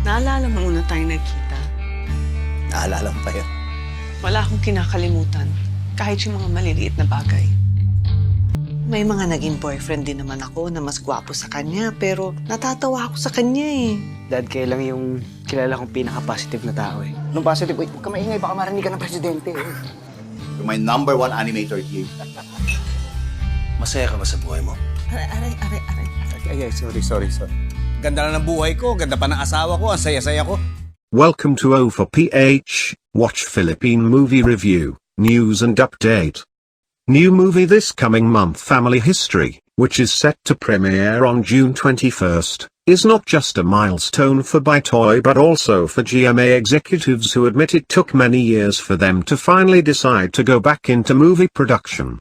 Naalala mo una tayo nagkita? Naalala mo pa yun? Wala akong kinakalimutan, kahit yung mga maliliit na bagay. May mga naging boyfriend din naman ako na mas gwapo sa kanya, pero natatawa ako sa kanya eh. Dad, kayo lang yung kilala kong pinaka-positive na tao eh. Nung positive, wait, huwag ka maingay, baka marinig ka ng presidente. You're my #1 animator here. Masaya ka ba sa buhay mo? Aray. Ay, sorry. Ganda na ng buhay ko, ganda pa ng asawa ko, ang saya-saya ko. Welcome to OphirPh, watch Philippine movie review, news and update. New movie this coming month, Family History, which is set to premiere on June 21st, is not just a milestone for Bitoy but also for GMA executives who admit it took many years for them to finally decide to go back into movie production.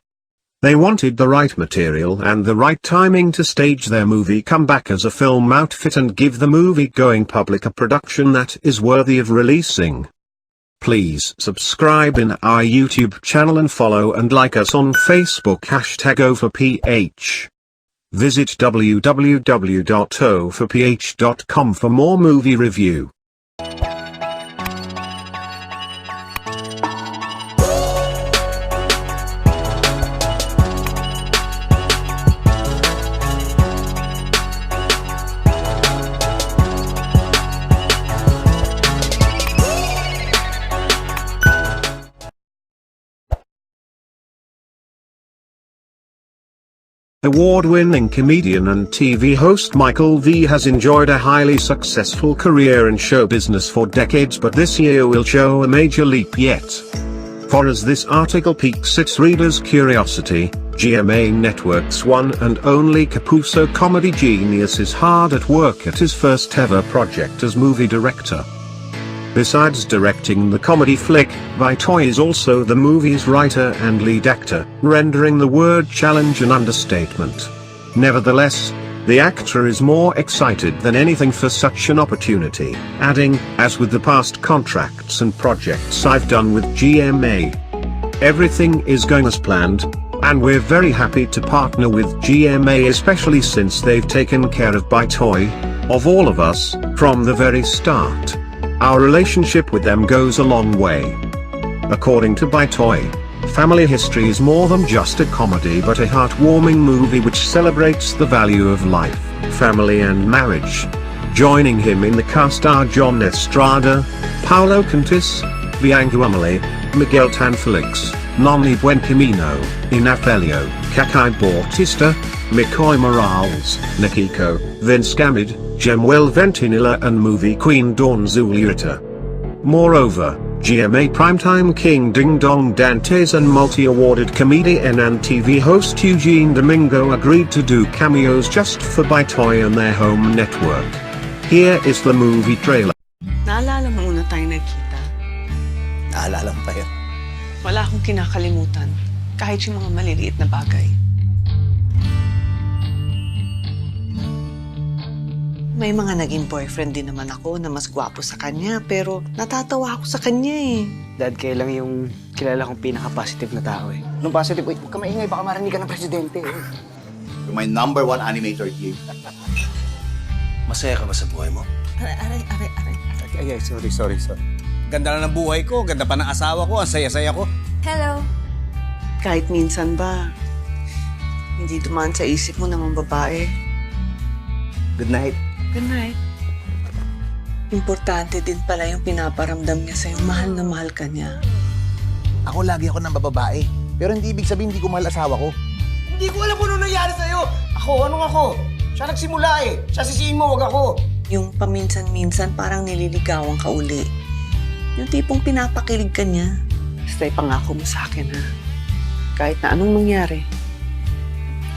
They wanted the right material and the right timing to stage their movie comeback as a film outfit and give the movie-going public a production that is worthy of releasing. Please subscribe in our YouTube channel and follow and like us on Facebook #OphirPh. Visit www.ophirph.com for more movie review. Award-winning comedian and TV host Michael V has enjoyed a highly successful career in show business for decades, but this year will show a major leap yet. For as this article piques its readers' curiosity, GMA Network's one and only Kapuso comedy genius is hard at work at his first ever project as movie director. Besides directing the comedy flick, Bitoy is also the movie's writer and lead actor, rendering the word challenge an understatement. Nevertheless, the actor is more excited than anything for such an opportunity, adding, "As with the past contracts and projects I've done with GMA, everything is going as planned, and we're very happy to partner with GMA, especially since they've taken care of Bitoy, of all of us, from the very start. Our relationship with them goes a long way." According to Bitoy, Family History is more than just a comedy but a heartwarming movie which celebrates the value of life, family and marriage. Joining him in the cast are John Estrada, Paolo Contis, Bianca Umali, Miguel Tanfelix, Noni Buencamino, Inafelio, Kakay Bautista, Mikoy Morales, Nikiko, Vince Gamid, Jemuel Ventinilla and movie queen Dawn Zulierta. Moreover, GMA primetime king Ding Dong Dantes and multi-awarded comedian and TV host Eugene Domingo agreed to do cameos just for Bitoy and their home network. Here is the movie trailer. Naalala mo una tayo nagkita? Naalala mo pa yun? Wala akong kinakalimutan, kahit yung mga maliliit na bagay. May mga naging boyfriend din naman ako na mas gwapo sa kanya, pero natatawa ako sa kanya eh. Dad, kayo lang yung kilala kong pinaka-positive na tao eh. Nung positive, wait, huwag ka maingay, baka marinig ka ng presidente. You're my #1 animator here. Masaya ka ba sa buhay mo? Aray. Ay, sorry. Ganda na ng buhay ko, ganda pa ng asawa ko, ang saya-saya ko. Hello. Kahit minsan ba, hindi dumaan sa isip mo namang babae. Good night. Good night. Importante din pala yung pinaparamdam niya sa'yo. Mahal na mahal ka niya. Ako lagi ako ng bababae. Pero hindi ibig sabihin hindi ko mahal asawa ko. Hindi ko alam kung ano nangyari sa'yo. Anong ako? Siya nagsimula eh. Siya sisihin mo, wag ako. Yung paminsan-minsan parang nililigawan ka uli. Yung tipong pinapakilig ka niya. Basta ipangako mo sa akin ha. Kahit na anong mangyari,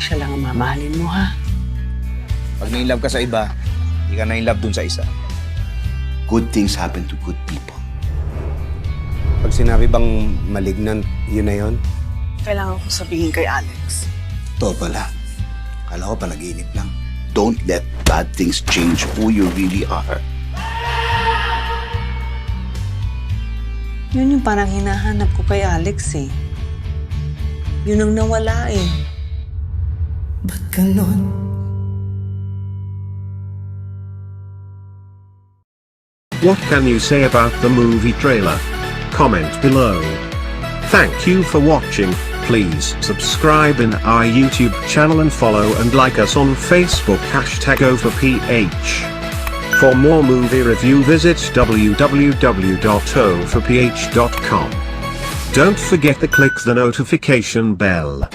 siya lang ang mamahalin mo ha. Pag na-inlove ka sa iba, hindi ka na-inlove dun sa isa. Good things happen to good people. Pag sinabi bang malignant, yun na yun? Kailangan ko sabihin kay Alex. Totoo pala. Kala ko panaginip lang. Don't let bad things change who you really are. Yun yung parang hinahanap ko kay Alex eh. Yun ang nawala eh. Ba't ganon? What can you say about the movie trailer? Comment below. Thank you for watching. Please subscribe in our YouTube channel and follow and like us on Facebook #OphirPh. For more movie review visit www.OphirPh.com. Don't forget to click the notification bell.